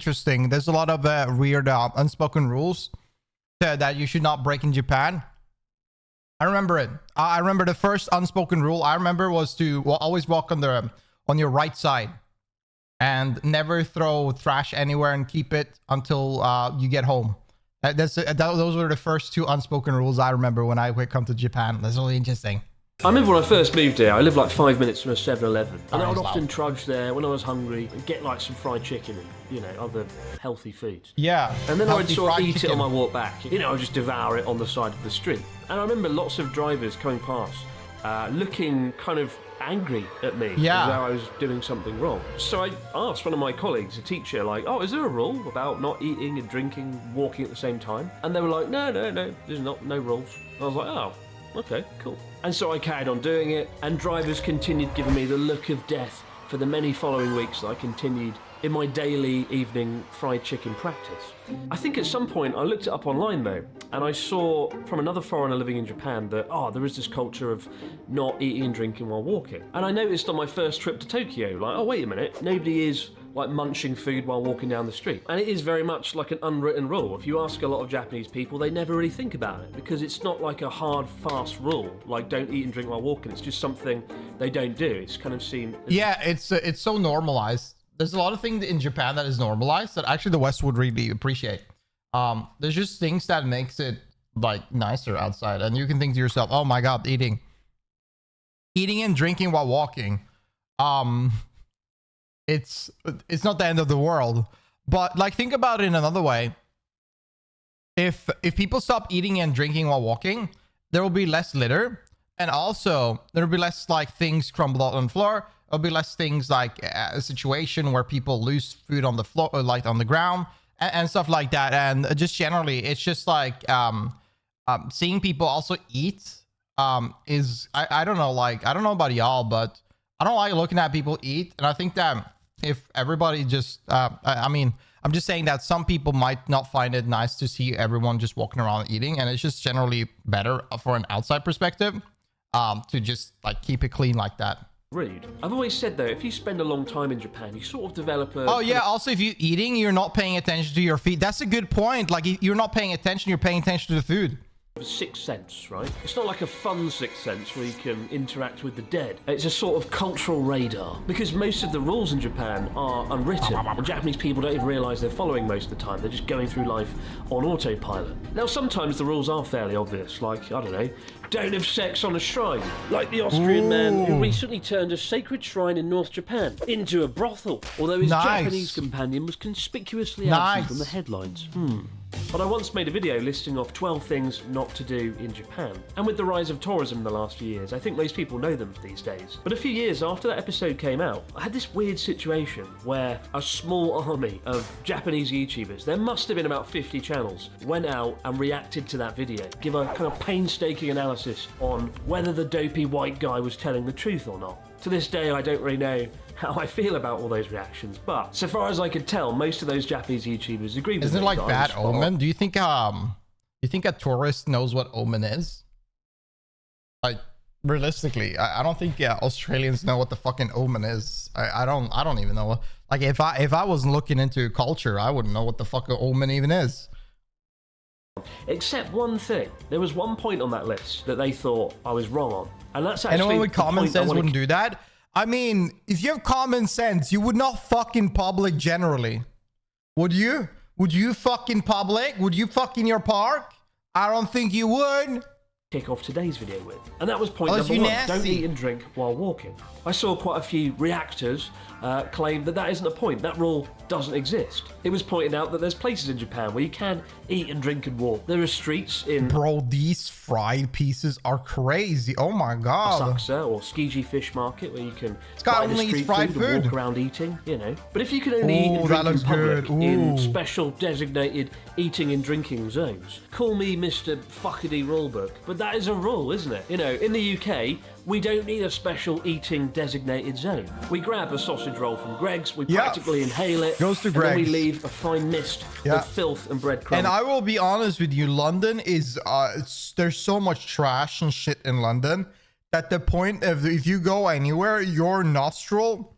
interesting. There's a lot of weird unspoken rules that you should not break in Japan. I remember it. I remember the first unspoken rule I remember was to always walk on your right side and never throw trash anywhere and keep it until you get home. Those were the first two unspoken rules I remember when I would come to Japan. That's really interesting. I remember when I first moved here, I lived like 5 minutes from a 7-Eleven. And I would often trudge there when I was hungry and get like some fried chicken and, you know, other healthy foods. Yeah. And then I would sort of eat it on my walk back. You know, I would just devour it on the side of the street. And I remember lots of drivers coming past, looking kind of angry at me as though I was doing something wrong. So I asked one of my colleagues, a teacher, like, oh, is there a rule about not eating and drinking, walking at the same time? And they were like, no, there's no rules. I was like, oh, okay, cool. And so I carried on doing it, and drivers continued giving me the look of death for the many following weeks that I continued in my daily evening fried chicken practice. I think at some point I looked it up online though, and I saw from another foreigner living in Japan that, there is this culture of not eating and drinking while walking. And I noticed on my first trip to Tokyo, like, oh wait a minute, nobody is like munching food while walking down the street. And it is very much like an unwritten rule. If you ask a lot of Japanese people, they never really think about it because it's not like a hard, fast rule, like don't eat and drink while walking. It's just something they don't do. It's kind of seen as... Yeah, it's so normalized. There's a lot of things in Japan that is normalized that actually the West would really appreciate. There's just things that makes it like nicer outside, and you can think to yourself, oh my god, eating and drinking while walking, it's not the end of the world. But like, think about it in another way. If people stop eating and drinking while walking, there will be less litter, and also there will be less like things crumbled out on the floor. There'll be less things like a situation where people lose food on the floor, or like on the ground, and stuff like that. And just generally, it's just like seeing people also eat is I don't know, like, I don't know about y'all, but I don't like looking at people eat. And I think that if everybody just I mean, I'm just saying that some people might not find it nice to see everyone just walking around eating, and it's just generally better for an outside perspective to just like keep it clean like that. Rude. I've always said though, if you spend a long time in Japan, you sort of develop a... Oh yeah, also if you're eating, you're not paying attention to your feet. That's a good point. Like, you're not paying attention, you're paying attention to the food. Sixth sense, right? It's not like a fun sixth sense where you can interact with the dead. It's a sort of cultural radar, because most of the rules in Japan are unwritten, and Japanese people don't even realise they're following most of the time. They're just going through life on autopilot. Now, sometimes the rules are fairly obvious, like, I don't know, don't have sex on a shrine, like the Austrian man who recently turned a sacred shrine in North Japan into a brothel, although his Japanese companion was conspicuously absent from the headlines. But I once made a video listing off 12 things not to do in Japan. And with the rise of tourism in the last few years, I think most people know them these days. But a few years after that episode came out, I had this weird situation where a small army of Japanese YouTubers, there must have been about 50 channels, went out and reacted to that video, give a kind of painstaking analysis on whether the dopey white guy was telling the truth or not. To this day, I don't really know how I feel about all those reactions, but so far as I could tell, most of those Japanese YouTubers agree with me. Isn't it like bad omen? Do you think a tourist knows what omen is? Like, realistically, I don't think Australians know what the fucking omen is. I don't even know. Like, if I wasn't looking into culture, I wouldn't know what the fuck an omen even is. Except one thing. There was one point on that list that they thought I was wrong on, and that's actually anyone with common sense wouldn't do that. I mean, if you have common sense, you would not fucking public generally. Would you? Would you fucking public? Would you fuck in your park? I don't think you would. Kick off today's video with, and that was point number one. Don't eat and drink while walking. I saw quite a few reactors claim that isn't a point. That rule doesn't exist. It was pointed out that there's places in Japan where you can eat and drink and walk. There are streets in... Bro, these fried pieces are crazy. Oh my god. Asakusa or Tsukiji Fish Market, where you can buy the street food and walk around eating, you know. But if you can only eat and drink in public in special designated eating and drinking zones, call me Mr. Fuckity Rulebook, but that is a rule, isn't it? You know, in the UK, we don't need a special eating designated zone. We grab a sausage roll from Greggs, we practically inhale it, goes to and Greggs. then we leave a fine mist of filth and breadcrumbs. And I will be honest with you, London is, there's so much trash and shit in London that the point of, if you go anywhere, your nostril,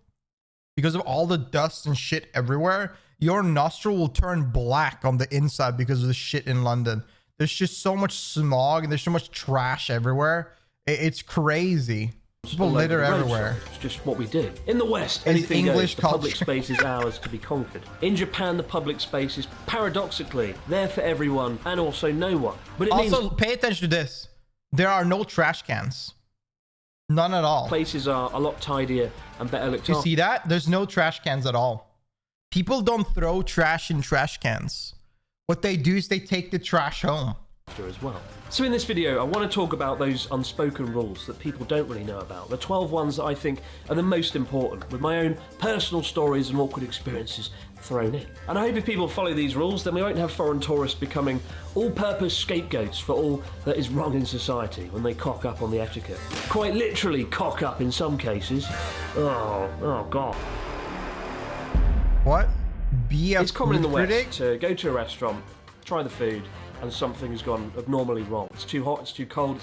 because of all the dust and shit everywhere, your nostril will turn black on the inside because of the shit in London. There's just so much smog and there's so much trash everywhere. It's crazy. People litter everywhere. It's just what we do. In the West, It's anything English goes. The culture. public space is ours to be conquered. In Japan, the public space is paradoxically there for everyone and also no one. But it Also, means pay attention to this. There are no trash cans. None at all. places are a lot tidier and better looked You after. see that? There's no trash cans at all. People don't throw trash in trash cans. What they do is they take the trash home. As well. So in this video, I want to talk about those unspoken rules that people don't really know about. The 12 ones that I think are the most important, with my own personal stories and awkward experiences thrown in. And I hope if people follow these rules, then we won't have foreign tourists becoming all-purpose scapegoats for all that is wrong in society when they cock up on the etiquette. Quite literally cock up in some cases. Oh God. What? Be a It's common in the food West critic? to go to a restaurant, try the food, and something has gone abnormally wrong. It's too hot, it's too cold.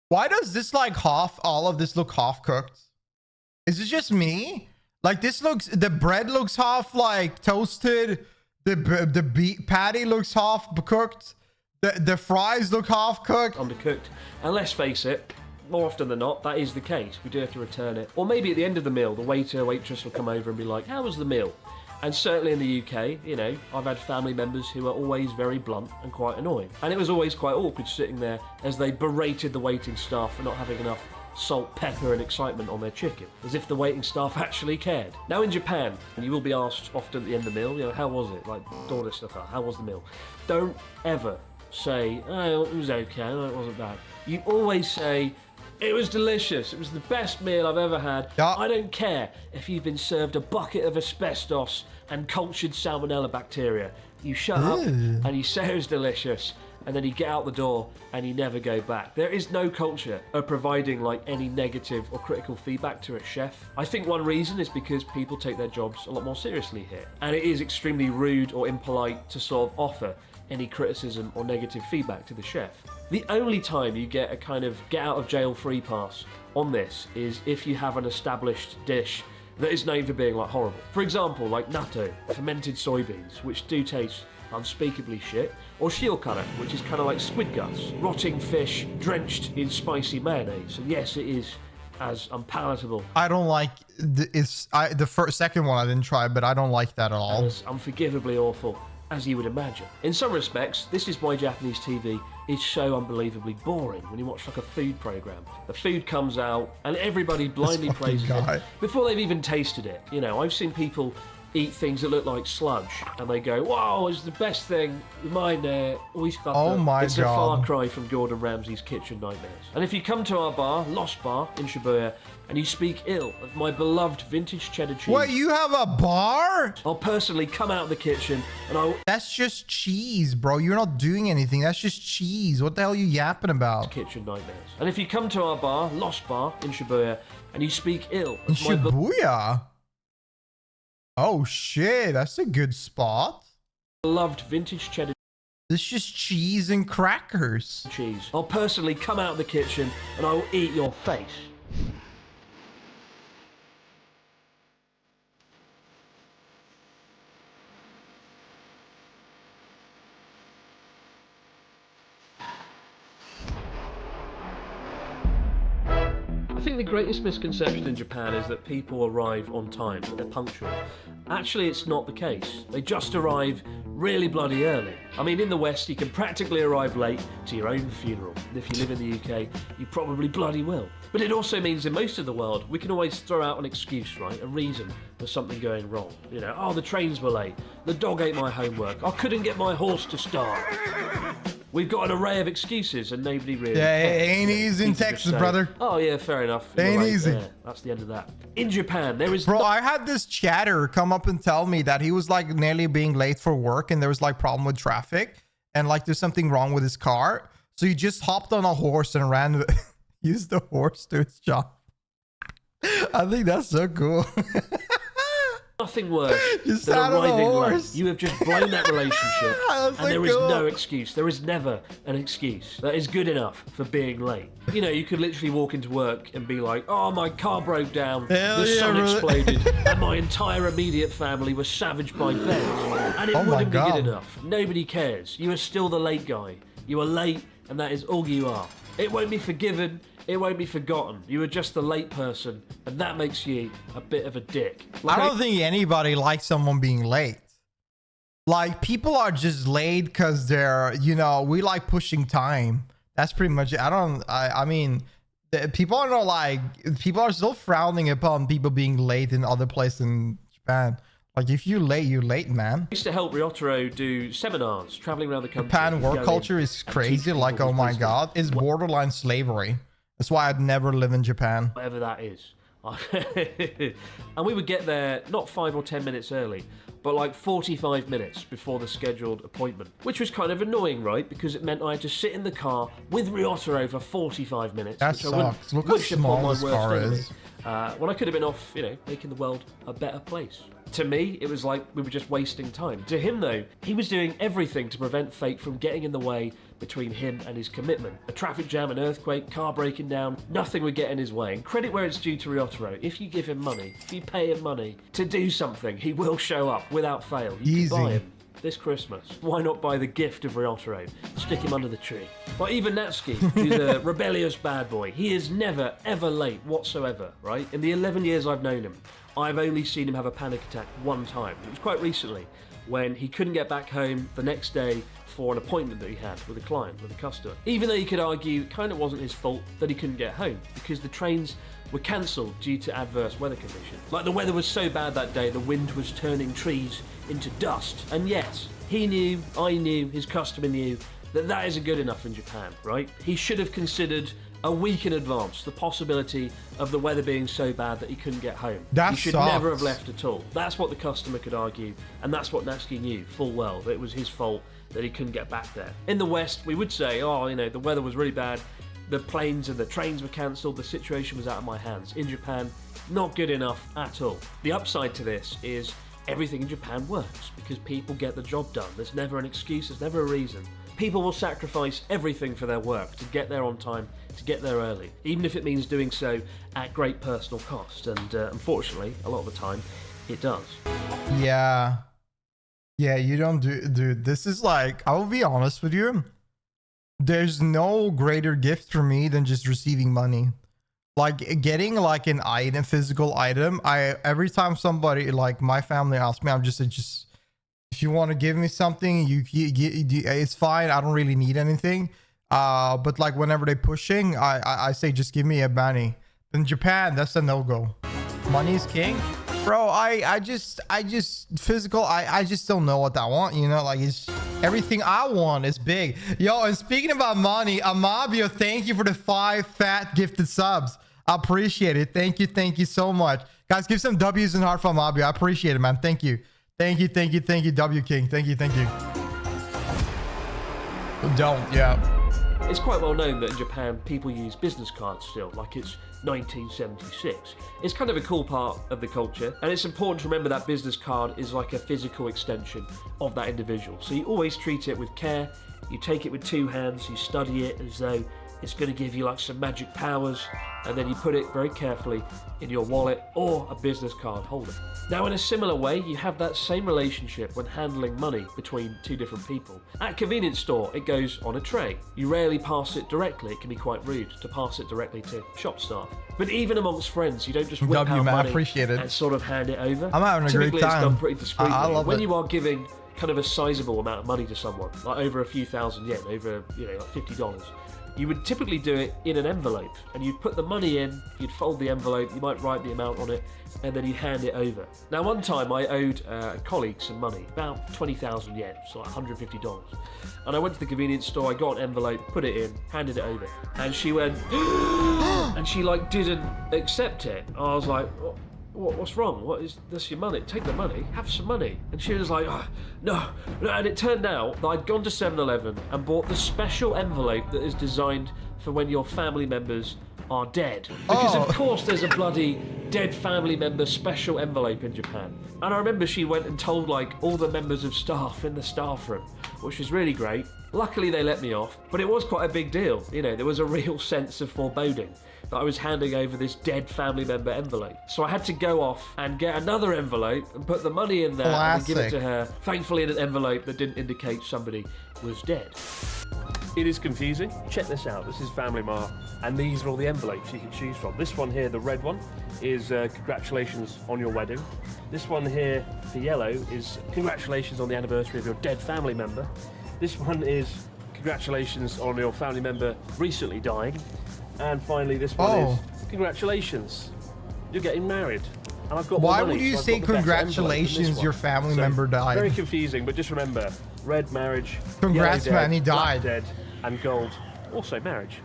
Why does this like all of this look half cooked? Is it just me? Like this looks, the bread looks half like toasted. The beef patty looks half cooked. The fries look half cooked. Undercooked. And let's face it, more often than not, that is the case. We do have to return it. Or maybe at the end of the meal, the waiter, waitress will come over and be like, how was the meal? And certainly in the UK, you know, I've had family members who are always very blunt and quite annoying. And it was always quite awkward sitting there as they berated the waiting staff for not having enough salt, pepper and excitement on their chicken, as if the waiting staff actually cared. Now in Japan, you will be asked often at the end of the meal, you know, how was it? Like, all this stuff, how was the meal? Don't ever say, oh, it was okay, no, it wasn't bad. You always say, it was delicious. It was the best meal I've ever had. Yeah. I don't care if you've been served a bucket of asbestos and cultured salmonella bacteria. You shut up and you say it was delicious, and then you get out the door and you never go back. There is no culture of providing like any negative or critical feedback to a chef. I think one reason is because people take their jobs a lot more seriously here, and it is extremely rude or impolite to sort of offer any criticism or negative feedback to the chef. The only time you get a kind of get out of jail free pass on this is if you have an established dish that is known for being like horrible. For example, like natto, fermented soybeans, which do taste unspeakably shit, or shiokara, which is kind of like squid guts, rotting fish drenched in spicy mayonnaise. And yes, it is as unpalatable, I don't like the second one I didn't try, but I don't like that at all. as unforgivably awful as you would imagine. In some respects, this is why Japanese TV is so unbelievably boring when you watch like a food program. The food comes out and everybody blindly fucking praises guy. it before they've even tasted it. You know, I've seen people eat things that look like sludge and they go, wow, it's the best thing. Mine, Oh my it's a far God. cry from Gordon Ramsay's kitchen nightmares. And if you come to our bar, Lost Bar in Shibuya, and you speak ill of my beloved vintage cheddar cheese, What, you have a bar? I'll personally come out of the kitchen and I'll That's just cheese, bro. You're not doing anything. That's just cheese. What the hell are you yapping about? kitchen nightmares. And if you come to our bar, Lost Bar in Shibuya, and you speak ill In of my Shibuya? Oh shit, that's a good spot. beloved vintage cheddar This is just cheese and crackers. cheese, I'll personally come out of the kitchen and I will eat your face. I think the greatest misconception in Japan is that people arrive on time, that they're punctual. Actually, it's not the case. They just arrive really bloody early. I mean, in the West, you can practically arrive late to your own funeral. And if you live in the UK, you probably bloody will. But it also means in most of the world, we can always throw out an excuse, right? A reason for something going wrong. You know, oh, the trains were late. The dog ate my homework. I couldn't get my horse to start. We've got an array of excuses and nobody really Yeah, cares. it ain't easy in People just Texas, say, brother. Oh yeah, fair enough. You're Ain't right. easy. Yeah, that's the end of that. In Japan, there is Bro, I had this chatter come up and tell me that he was like nearly being late for work and there was like problem with traffic and like there's something wrong with his car. So he just hopped on a horse and ran, used the horse to its job. I think that's so cool. Nothing worse You than sat on a arriving late. horse. You have just blown that relationship, That's and so there is cool. no excuse. There is never an excuse that is good enough for being late. You know, you could literally walk into work and be like, "Oh, my car broke down, Hell the yeah, sun brother." exploded, and my entire immediate family was savaged by bears," and it Oh my wouldn't be God. good enough. Nobody cares. You are still the late guy. You are late, and that is all you are. It won't be forgiven. It won't be forgotten. You are just the late person, and that makes you a bit of a dick. I don't think anybody likes someone being late. Like, people are just late because they're, you know, we like pushing time. That's pretty much it. I mean, people are not like, people are still frowning upon people being late in other places in Japan. Like, if you're late, man. I used to help Ryotaro do seminars, traveling around the country. Japan work Go in culture is and crazy. teach Like, people oh my business. God. It's borderline slavery. That's why I'd never live in Japan. Whatever that is. And we would get there not 5 or 10 minutes early, but like 45 minutes before the scheduled appointment, which was kind of annoying, right? Because it meant I had to sit in the car with Ryotaro for 45 minutes. That which I wouldn't sucks. Look how wish upon small my this worst car enemy. is. When I could have been off, you know, making the world a better place. To me, it was like we were just wasting time. To him, though, he was doing everything to prevent fate from getting in the way between him and his commitment. A traffic jam, an earthquake, car breaking down, nothing would get in his way. And credit where it's due to Ryotaro. If you give him money, if you pay him money to do something, he will show up without fail. You Easy. can buy him this Christmas. Why not buy the gift of Ryotaro? Stick him under the tree. But even Natsuki, who's a rebellious bad boy, he is never, ever late whatsoever, right? In the 11 years I've known him, I've only seen him have a panic attack one time. It was quite recently, when he couldn't get back home the next day for an appointment that he had with a client, with a customer. Even though you could argue it kind of wasn't his fault that he couldn't get home, because the trains were cancelled due to adverse weather conditions. Like, the weather was so bad that day, the wind was turning trees into dust. And yet, he knew, I knew, his customer knew, that that isn't good enough in Japan, right? He should have considered a week in advance the possibility of the weather being so bad that he couldn't get home. That He should sucks. never have left at all. That's what the customer could argue, and that's what Natsuki knew full well, that it was his fault that he couldn't get back there. In the West, we would say, oh, you know, the weather was really bad, the planes and the trains were cancelled, the situation was out of my hands. In Japan, not good enough at all. The upside to this is everything in Japan works because people get the job done. There's never an excuse, there's never a reason. People will sacrifice everything for their work to get there on time, to get there early, even if it means doing so at great personal cost. And unfortunately, a lot of the time, it does. Yeah. Yeah, you don't do, dude. This is like, I will be honest with you. There's no greater gift for me than just receiving money. Like, getting like an item, physical item. Every time somebody, like my family asks me, I'm just if you want to give me something, it's fine. I don't really need anything. But like whenever they're pushing, I say just give me a money. In Japan, that's a no-go. Money is king. Bro, I just physical, I just don't know what I want, you know, like it's everything I want is big. Yo, and speaking about money, Amabio, thank you for the 5 fat gifted subs. I appreciate it. Thank you so much. Guys, give some W's and heart for Amabio. I appreciate it, man. Thank you. Thank you, W King. Thank you. Don't, yeah. It's quite well known that in Japan, people use business cards still, like it's 1976. It's kind of a cool part of the culture, and it's important to remember that business card is like a physical extension of that individual. So you always treat it with care, you take it with 2 hands, you study it as though it's going to give you like some magic powers, and then you put it very carefully in your wallet or a business card holder. Now, in a similar way, you have that same relationship when handling money between 2 different people. At a convenience store, it goes on a tray. You rarely pass it directly. It can be quite rude to pass it directly to shop staff. But even amongst friends, you don't just whip out man, I money appreciate it. and sort of hand it over. I'm having a Typically, great time. it's done pretty discreetly. I love when it. you are giving kind of a sizable amount of money to someone, like over a few thousand yen, over, you know, like $50, you would typically do it in an envelope, and you'd put the money in, you'd fold the envelope, you might write the amount on it, and then you'd hand it over. Now, one time I owed a colleague some money, about 20,000 yen, so like $150. And I went to the convenience store, I got an envelope, put it in, handed it over, and she went, and she like didn't accept it. I was like, what's wrong? That's your money. Take the money. Have some money. And she was like, oh, no. And it turned out that I'd gone to 7-Eleven and bought the special envelope that is designed for when your family members are dead. Because Oh. of course there's a bloody dead family member special envelope in Japan. And I remember she went and told like all the members of staff in the staff room, which was really great. Luckily they let me off, but it was quite a big deal. You know, there was a real sense of foreboding that I was handing over this dead family member envelope. So I had to go off and get another envelope and put the money in there and give it to her. Thankfully in an envelope that didn't indicate somebody was dead. It is confusing. Check this out. This is Family Mart, and these are all the envelopes you can choose from. This one here, the red one, is congratulations on your wedding. This one here, the yellow, is congratulations on the anniversary of your dead family member. This one is congratulations on your family member recently dying. And finally, this one is congratulations, you're getting married. And I've got Why more money, would you so I've say got the better envelope than congratulations this your one. family So, member died? Very confusing, but just remember, red marriage, Congrats, yellow man, he dead, black died. dead, and gold also marriage.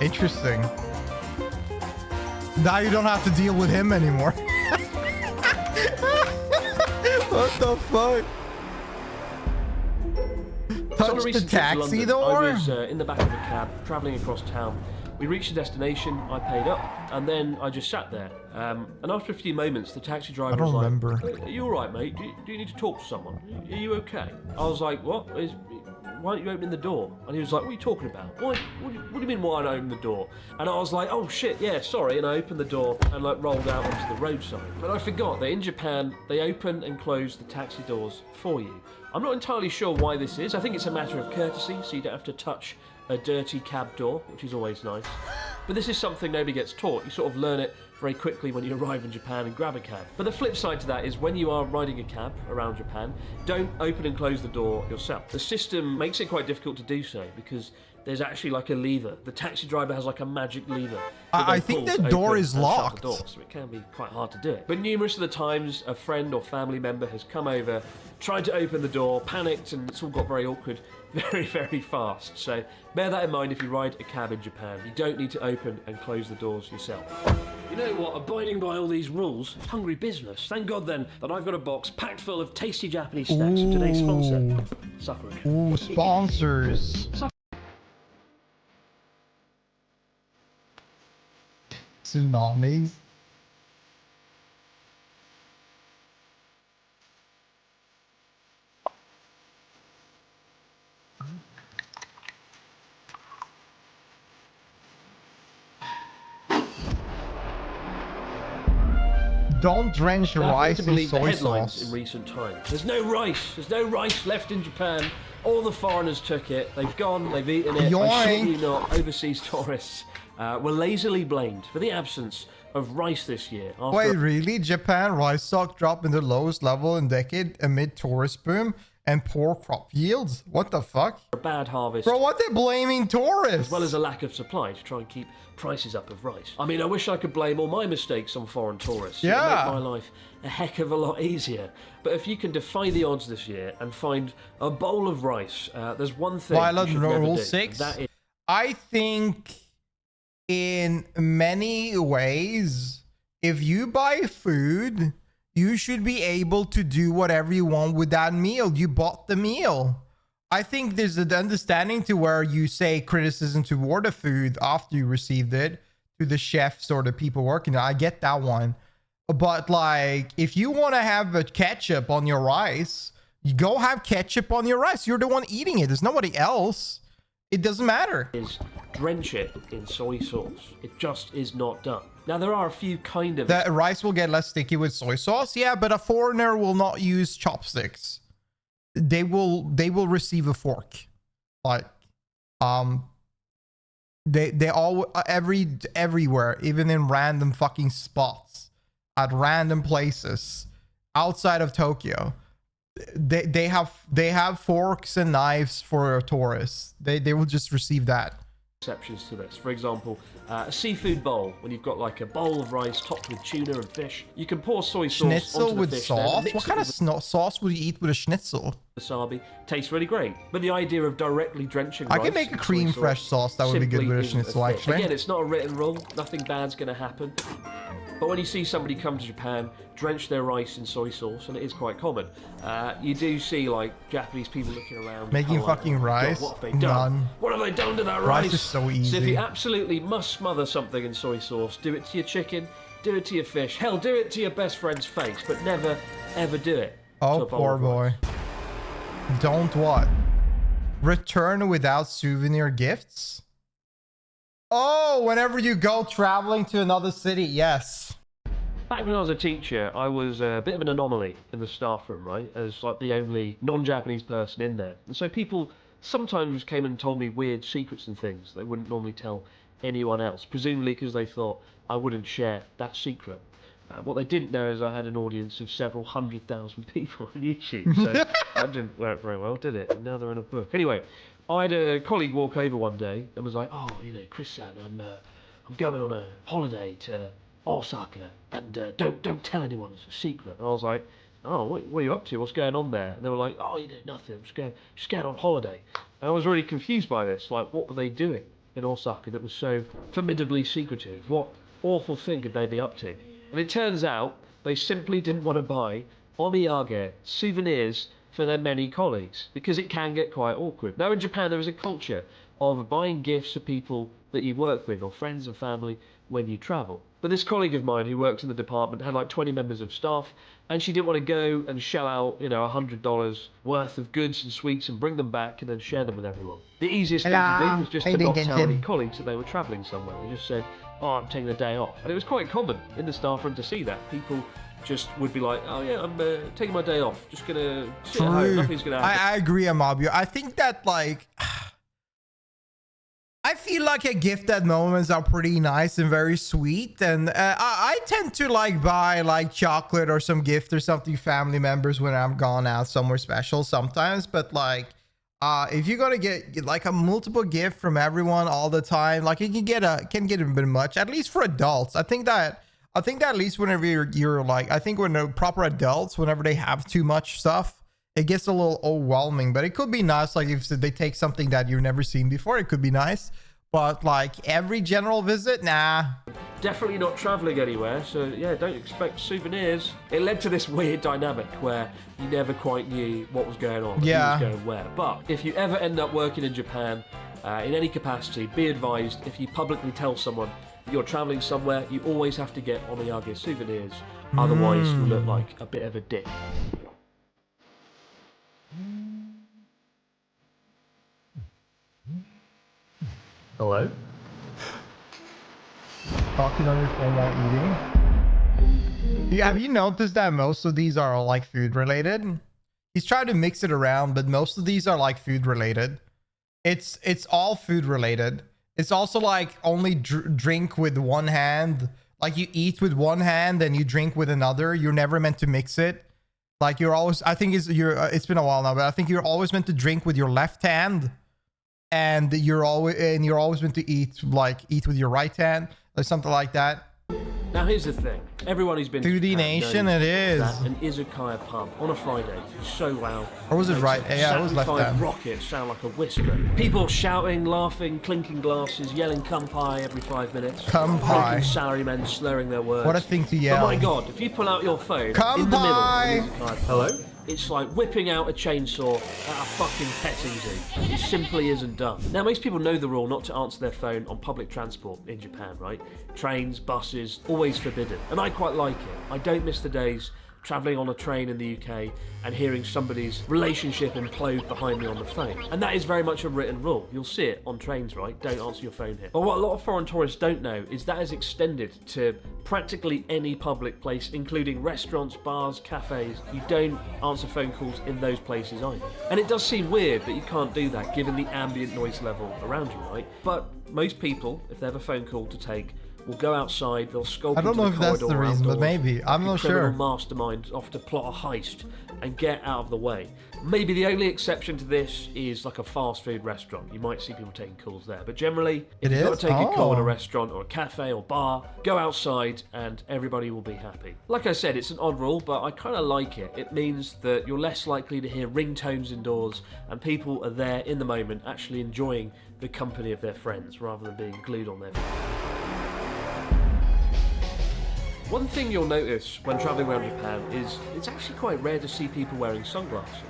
Interesting. Now you don't have to deal with him anymore. What the fuck? So on a Touch the recent trip to taxi London, door? I was in the back of a cab, travelling across town. We reached the destination, I paid up, and then I just sat there. And after a few moments, the taxi driver was like, remember. "Are you alright, mate? Do you need to talk to someone? Are you okay?" I was like, "What? Why aren't you opening the door?" And he was like, "What are you talking about? What do you mean why don't I open the door?" And I was like, "Oh shit, yeah, sorry." And I opened the door and like rolled out onto the roadside. But I forgot that in Japan, they open and close the taxi doors for you. I'm not entirely sure why this is. I think it's a matter of courtesy, so you don't have to touch a dirty cab door, which is always nice. But this is something nobody gets taught. You sort of learn it very quickly when you arrive in Japan and grab a cab. But the flip side to that is when you are riding a cab around Japan, don't open and close the door yourself. The system makes it quite difficult to do so because there's actually like a lever. The taxi driver has like a magic lever. I think the door is locked. The door, so it can be quite hard to do it. But numerous of the times a friend or family member has come over, tried to open the door, panicked, and it's all got very awkward very, very fast. So bear that in mind if you ride a cab in Japan. You don't need to open and close the doors yourself. You know what? Abiding by all these rules, hungry business. Thank God then that I've got a box packed full of tasty Japanese snacks from today's sponsor, Sakura. Ooh, sponsors. Tsunamis. Don't drench your rice in believe the soy headlines sauce. in recent times. There's no rice. There's no rice left in Japan. All the foreigners took it. They've gone. They've eaten it. I shit you not. Overseas tourists were lazily blamed for the absence of rice this year. Wait, really? Japan rice stock dropped in the lowest level in decade amid tourist boom and poor crop yields? What the fuck? A bad harvest. Bro, what they blaming tourists? As well as a lack of supply to try and keep prices up of rice. I mean, I wish I could blame all my mistakes on foreign tourists. Yeah. It would make my life a heck of a lot easier. But if you can defy the odds this year and find a bowl of rice, there's one thing Violent you should never Rule do. 6? That is I think in many ways, if you buy food, you should be able to do whatever you want with that meal. You bought the meal. I think there's an understanding to where you say criticism toward the food after you received it to the chefs or the people working it. I get that one. But like, if you want to have a ketchup on your rice, you go have ketchup on your rice. You're the one eating it. There's nobody else. It doesn't matter. is drench it in soy sauce. It just is not done. Now, there are a few kind of... The rice will get less sticky with soy sauce. Yeah, but a foreigner will not use chopsticks. They will receive a fork. Like, they all everywhere, even in random fucking spots, at random places outside of Tokyo. They have forks and knives for tourists. They will just receive that. exceptions to this. For example, a seafood bowl, when you've got like a bowl of rice topped with tuna and fish, you can pour soy sauce Schnitzel onto the with fish, sauce? then What kind of sauce would you eat with a schnitzel? wasabi. Tastes really great. But the idea of directly drenching I rice can make a in soy cream fresh sauce that would be good simply with a isn't schnitzel, thing. actually. Again, it's not a written rule. Nothing bad's going to happen. But when you see somebody come to Japan, drench their rice in soy sauce, and it is quite common, you do see like Japanese people looking around, making like, fucking "Oh my rice. God, what have they done? None. What have they done to that rice?" Rice is so easy. So if you absolutely must smother something in soy sauce, do it to your chicken, do it to your fish, hell, do it to your best friend's face, but never ever do it. Oh, poor boy. Don't what? Return without souvenir gifts? Oh, whenever you go traveling to another city, yes. Back when I was a teacher, I was a bit of an anomaly in the staff room, right? As like the only non-Japanese person in there. And so people sometimes came and told me weird secrets and things they wouldn't normally tell anyone else, presumably because they thought I wouldn't share that secret. What they didn't know is I had an audience of several 100,000 people on YouTube, so that didn't work very well, did it? And now they're in a book. Anyway, I had a colleague walk over one day and was like, "Oh, you know, Chris-san, I'm going on a holiday to Osaka, and don't tell anyone, it's a secret." And I was like, "Oh, what are you up to? What's going on there?" And they were like, "Oh, you know, nothing. I'm just going on holiday." And I was really confused by this. Like, what were they doing in Osaka that was so formidably secretive? What awful thing could they be up to? And it turns out they simply didn't want to buy omiyage, souvenirs, for their many colleagues, because it can get quite awkward. Now in Japan there is a culture of buying gifts for people that you work with, or friends and family, when you travel. But this colleague of mine who works in the department had like 20 members of staff, and she didn't want to go and shell out, you know, $100 worth of goods and sweets and bring them back and then share them with everyone. The easiest thing to do was just to not tell any colleagues that they were travelling somewhere. They just said, "Oh, I'm taking the day off." And it was quite common in the staff room to see that. People just would be like, "Oh yeah, I'm taking my day off. Just gonna sit at home. Nothing's gonna happen." I agree, Amabio. I think that like, I feel like a gift at moments are pretty nice and very sweet, and I tend to like buy like chocolate or some gift or something family members when I'm gone out somewhere special sometimes. But like, if you're gonna get like a multiple gift from everyone all the time, like it can get a bit much. At least for adults, I think that at least whenever you're like, I think when the proper adults, whenever they have too much stuff, it gets a little overwhelming. But it could be nice, like if they take something that you've never seen before, it could be nice. But like every general visit, nah. Definitely not travelling anywhere, so yeah, don't expect souvenirs. It led to this weird dynamic where you never quite knew what was going on, yeah, who was going where. But if you ever end up working in Japan, in any capacity, be advised, if you publicly tell someone that you're travelling somewhere, you always have to get omiyage souvenirs, otherwise you look like a bit of a dick. Hello? Talking on your phone while eating. Yeah, have you noticed that most of these are like food related? He's trying to mix it around, but most of these are like food related. It's all food related. It's also like only drink with one hand. Like you eat with one hand and you drink with another. You're never meant to mix it. Like you're always, I think it's been a while now, but I think you're always meant to drink with your left hand. And you're always meant to eat with your right hand or something like that. Now here's the thing. Everyone who's been to Foodie Japan Nation, knows it is. that an izakaya pub on a Friday is so loud. Or was it right? Yeah, it was left hand. Rockets sound like a whisper. People shouting, laughing, clinking glasses, yelling "Kampai" every 5 minutes. Kampai. Salarymen slurring their words. What a thing to yell. Oh my god, if you pull out your phone Kampai. in the middle of an izakaya pub, hello? It's like whipping out a chainsaw at a fucking petting zoo. It simply isn't done. Now, most people know the rule not to answer their phone on public transport in Japan, right? Trains, buses, always forbidden. And I quite like it. I don't miss the days travelling on a train in the UK and hearing somebody's relationship implode behind me on the phone. And that is very much a written rule. You'll see it on trains, right? Don't answer your phone here. But what a lot of foreign tourists don't know is that is extended to practically any public place, including restaurants, bars, cafes. You don't answer phone calls in those places either. And it does seem weird that you can't do that given the ambient noise level around you, right? But most people, if they have a phone call to take, will go outside, they'll skulk into the corridor. I don't know if that's the reason, but maybe. I'm not sure. Criminal mastermind off to plot a heist and get out of the way. Maybe the only exception to this is like a fast food restaurant. You might see people taking calls there. But generally, if you've got to take a call at a restaurant or a cafe or bar, go outside and everybody will be happy. Like I said, it's an odd rule, but I kind of like it. It means that you're less likely to hear ringtones indoors and people are there in the moment actually enjoying the company of their friends rather than being glued on their phone. One thing you'll notice when travelling around Japan is it's actually quite rare to see people wearing sunglasses.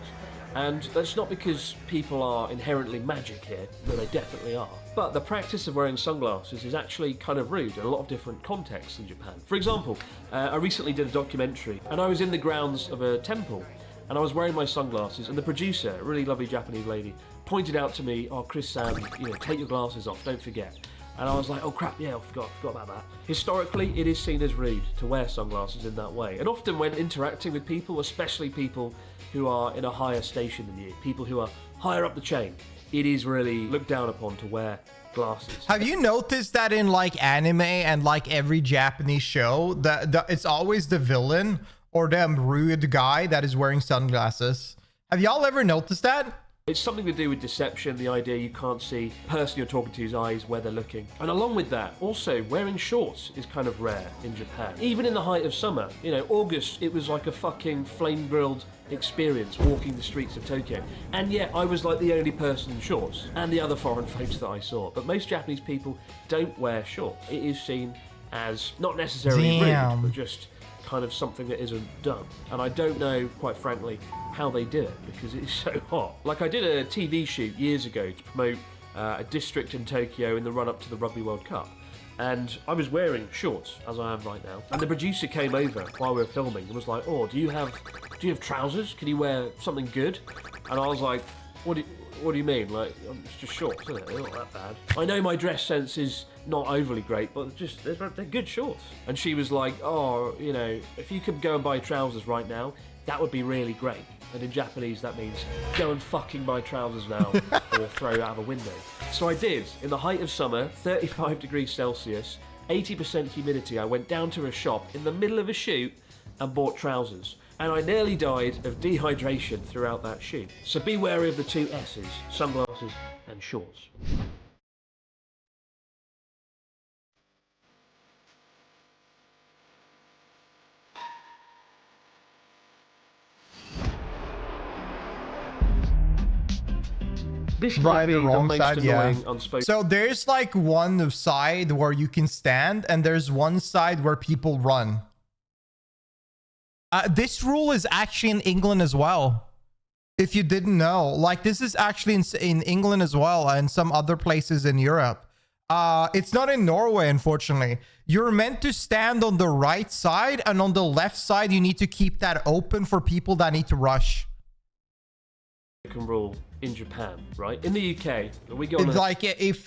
And that's not because people are inherently magic here, though they definitely are. But the practice of wearing sunglasses is actually kind of rude in a lot of different contexts in Japan. For example, I recently did a documentary and I was in the grounds of a temple and I was wearing my sunglasses and the producer, a really lovely Japanese lady, pointed out to me, "Oh, Chris-san, take your glasses off, don't forget." And I was like, "Oh crap, yeah, I forgot about that." Historically, it is seen as rude to wear sunglasses in that way. And often when interacting with people, especially people who are in a higher station than you, people who are higher up the chain, it is really looked down upon to wear glasses. Have you noticed that in like anime and like every Japanese show, it's always the villain or the rude guy that is wearing sunglasses? Have y'all ever noticed that? It's something to do with deception, the idea you can't see the person you're talking to's eyes, where they're looking. And along with that, also, wearing shorts is kind of rare in Japan. Even in the height of summer, August, it was like a fucking flame-grilled experience walking the streets of Tokyo. And yet, I was like the only person in shorts, and the other foreign folks that I saw. But most Japanese people don't wear shorts. It is seen as not necessarily rude, but just kind of something that isn't done. And I don't know, quite frankly, how they do it because it is so hot. Like, I did a TV shoot years ago to promote a district in Tokyo in the run-up to the Rugby World Cup, and I was wearing shorts, as I am right now, and the producer came over while we were filming and was like, "Oh, do you have trousers? Can you wear something good?" And I was like, what do you mean? Like, it's just shorts, isn't it? They're not that bad. I know my dress sense is not overly great, but they're good shorts. And she was like, "Oh, if you could go and buy trousers right now, that would be really great." And in Japanese, that means go and fucking buy trousers now or throw out of a window. So I did. In the height of summer, 35 degrees Celsius, 80% humidity, I went down to a shop in the middle of a shoot and bought trousers. And I nearly died of dehydration throughout that shoot. So be wary of the two S's, sunglasses and shorts. This Right, the wrong side, yeah. Unspoken. So there's like one side where you can stand and there's one side where people run. This rule is actually in England as well. If you didn't know, like this is actually in England as well and some other places in Europe. It's not in Norway, unfortunately. You're meant to stand on the right side, and on the left side, you need to keep that open for people that need to rush. Rule in Japan, right? In the UK, we go on like if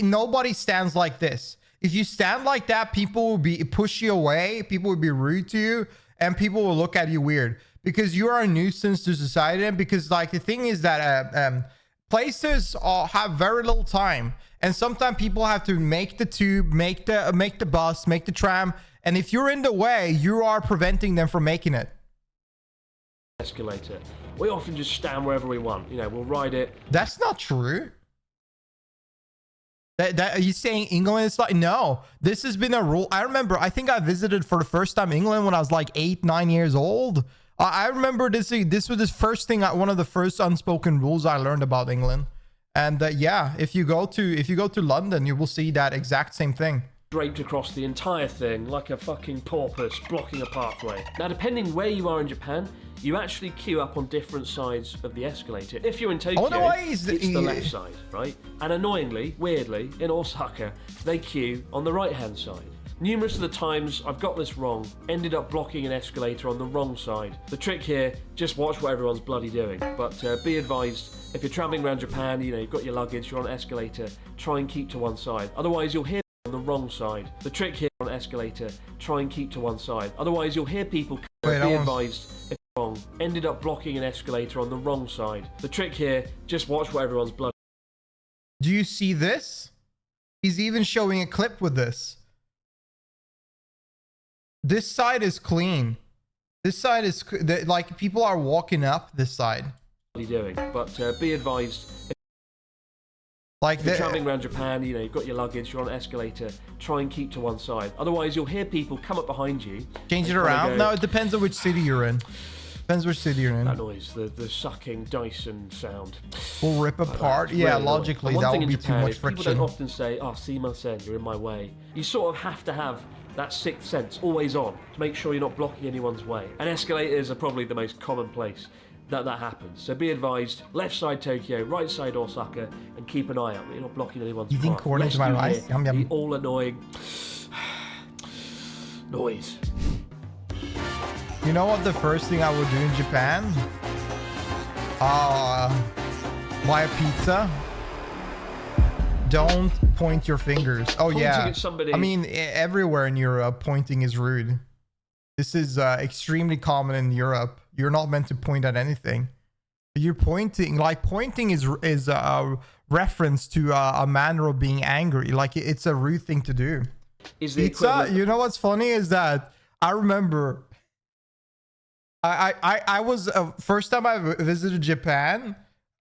nobody stands like this. If you stand like that, people will push you away, people will be rude to you, and people will look at you weird because you are a nuisance to society. And because like the thing is that places have very little time, and sometimes people have to make the tube, make the bus, make the tram, and if you're in the way, you are preventing them from making it. Escalator. We often just stand wherever we want. We'll ride it. That's not true. Are you saying England is like, no, this has been a rule. I remember, I think I visited for the first time England when I was like 8, 9 years old. I remember this was the first thing, one of the first unspoken rules I learned about England. And yeah, if you go to London, you will see that exact same thing. Draped across the entire thing like a fucking porpoise blocking a pathway. Now, depending where you are in Japan, you actually queue up on different sides of the escalator. If you're in Tokyo, it's the left side, right? And annoyingly, weirdly, in Osaka, they queue on the right-hand side. Numerous of the times I've got this wrong, ended up blocking an escalator on the wrong side. The trick here, just watch what everyone's bloody doing. But be advised, if you're traveling around Japan, you've got your luggage, you're on an escalator, try and keep to one side. Otherwise, you'll hear on the wrong side. The trick here on an escalator, try and keep to one side. Otherwise, you'll hear people be advised if you're wrong, ended up blocking an escalator on the wrong side. The trick here, just watch what everyone's bloody. Do you see this? He's even showing a clip with this. This side is clean. This side is like people are walking up this side. Doing, but be advised. Like if you're traveling around Japan, you've got your luggage, you're on an escalator, try and keep to one side. Otherwise, you'll hear people come up behind you. Change it around? No, it depends on which city you're in. Depends which city you're in. That noise, the sucking Dyson sound. Will rip apart? Like yeah, really logically, that would be too much friction. People don't often say, "Oh, see-ma-sen, you're in my way." You sort of have to have That sixth sense, always on, to make sure you're not blocking anyone's way. And escalators are probably the most common place that happens. So be advised, left side Tokyo, right side Osaka, and keep an eye out that you're not blocking anyone's path. Eating corn into my rice? Yum, yum. The all annoying noise. You know what the first thing I would do in Japan? Buy a pizza. Don't point your fingers. Oh Pointing yeah. at somebody. I mean, everywhere in Europe, pointing is rude. This is extremely common in Europe. You're not meant to point at anything. You're pointing, like pointing is a reference to a manner of being angry. Like it's a rude thing to do. Is the Pizza, equivalent. you know what's funny is that I remember I was first time I visited Japan.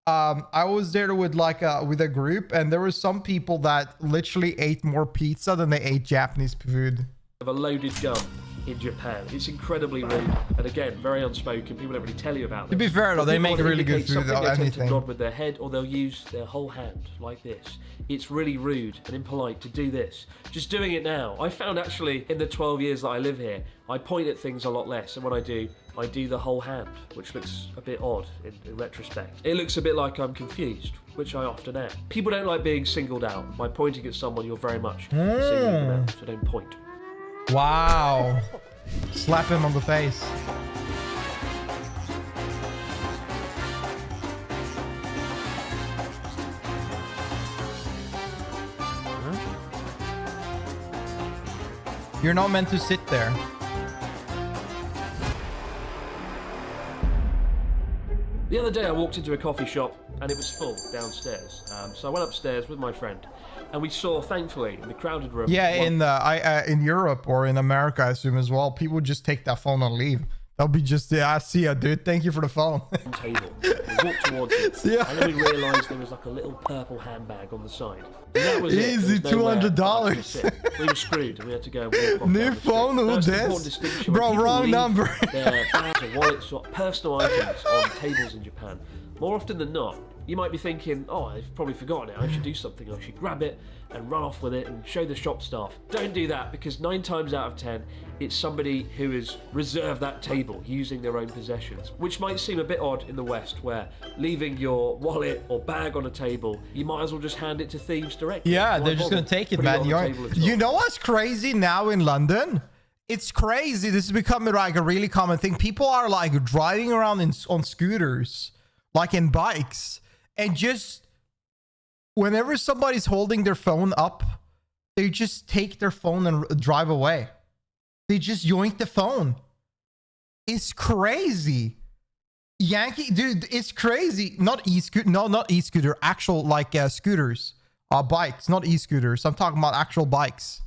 I was there with with a group, and there were some people that literally ate more pizza than they ate Japanese food. Of a loaded gun in Japan. It's incredibly rude, and again, very unspoken. People don't really tell you about this. To be fair though, they People make want to really good indicate food something, or they tend to anything. nod with their head, or they'll use their whole hand like this. It's really rude and impolite to do this. Just doing it now. I found actually in the 12 years that I live here, I point at things a lot less, and when I do the whole hand, which looks a bit odd in retrospect. It looks a bit like I'm confused, which I often am. People don't like being singled out. By pointing at someone, you're very much singling them out, so don't point. Wow. Slap him on the face. You're not meant to sit there. The other day I walked into a coffee shop and it was full downstairs. So I went upstairs with my friend and we saw, thankfully, in the crowded room... Yeah, in Europe or in America, I assume as well, people just take that phone and leave. They'll be just, yeah, I see ya, dude. Thank you for the phone. Table. We walked towards it, Yeah. and then we realised there was like a little purple handbag on the side. And that was Easy, it. There was nowhere $200. for us to sit. We were screwed, and we had to go and walk off New down the street. phone, who First this? important distinction, Bro, when people wrong leave number. Their bags or wallets or personal items on tables in Japan, more often than not, you might be thinking, oh, I've probably forgotten it. I should do something. I should grab it and run off with it and show the shop staff. Don't do that, because 9 times out of 10, it's somebody who has reserved that table using their own possessions, which might seem a bit odd in the West, where leaving your wallet or bag on a table, you might as well just hand it to thieves directly. Yeah, Why they're just bother gonna take it, putting man. on the table at all? You know what's crazy now in London? It's crazy. This is becoming like a really common thing. People are like driving around on scooters, like in bikes, and just whenever somebody's holding their phone up, they just take their phone and drive away. They just yoink the phone. It's crazy. Yankee, dude, it's crazy. Not e-scooter, no, not e-scooter, actual like scooters, bikes, not e-scooters. I'm talking about actual bikes.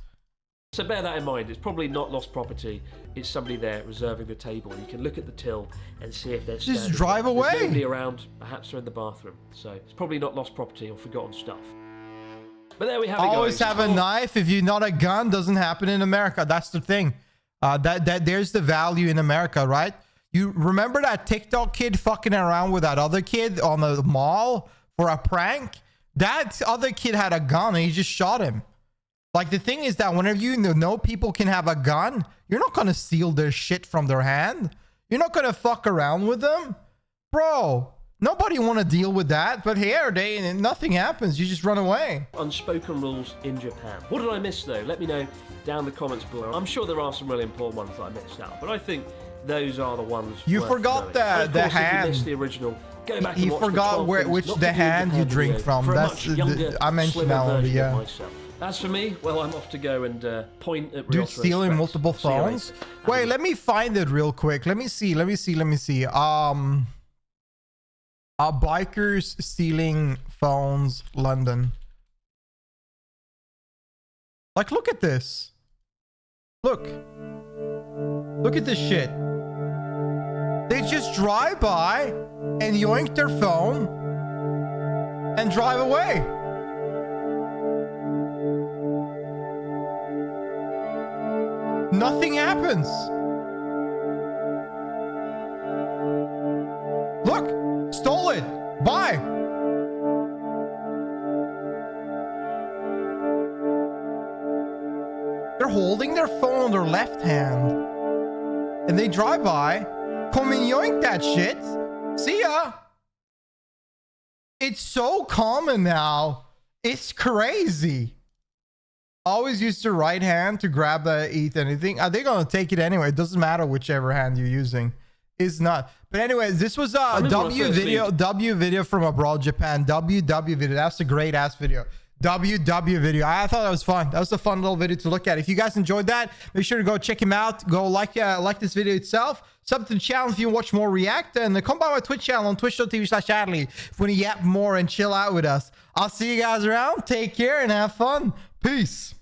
So bear that in mind. It's probably not lost property. It's somebody there reserving the table. You can look at the till and see if they're Just standing drive there. away. There's nobody around. Perhaps they're in the bathroom. So it's probably not lost property or forgotten stuff. But there we have it, guys. Always have a knife. If you're not a gun, doesn't happen in America. That's the thing. That there's the value in America, right? You remember that TikTok kid fucking around with that other kid on the mall for a prank? That other kid had a gun and he just shot him. Like, the thing is that whenever you know people can have a gun, you're not going to steal their shit from their hand. You're not going to fuck around with them. Bro, nobody want to deal with that. But here, nothing happens. You just run away. Unspoken rules in Japan. What did I miss, though? Let me know down in the comments below. I'm sure there are some really important ones that I missed out, but I think those are the ones You worth forgot knowing. And of the course, if you hand. missed the original, go back He and watch the forgot 12 where, things which not the to do in hand you Japan drink video from. for a That's much younger, I mentioned slimmer that already, version of yeah. myself. As for me, well, I'm off to go and point at Dude, Ryoto stealing Express. multiple See you later. phones. Wait, let me find it real quick. Let me see. Bikers stealing phones, London. Like, look at this. Look at this shit. They just drive by and yoink their phone and drive away. Nothing happens. Look, stole it. Bye. They're holding their phone hand. And they drive by, come and yoink that shit. See ya. It's so common now. It's crazy. Always use the right hand to grab the eat anything. Are they gonna take it anyway? It doesn't matter whichever hand you're using. It's not. But anyways, this was a W video from abroad, Japan. WW video. That's a great ass video. WW video. I thought that was fun. That was a fun little video to look at. If you guys enjoyed that, make sure to go check him out. Go like this video itself. Sub to the channel if you watch more react, and come by my Twitch channel on twitch.tv/attlee if you want to yap more and chill out with us. I'll see you guys around. Take care and have fun. Peace.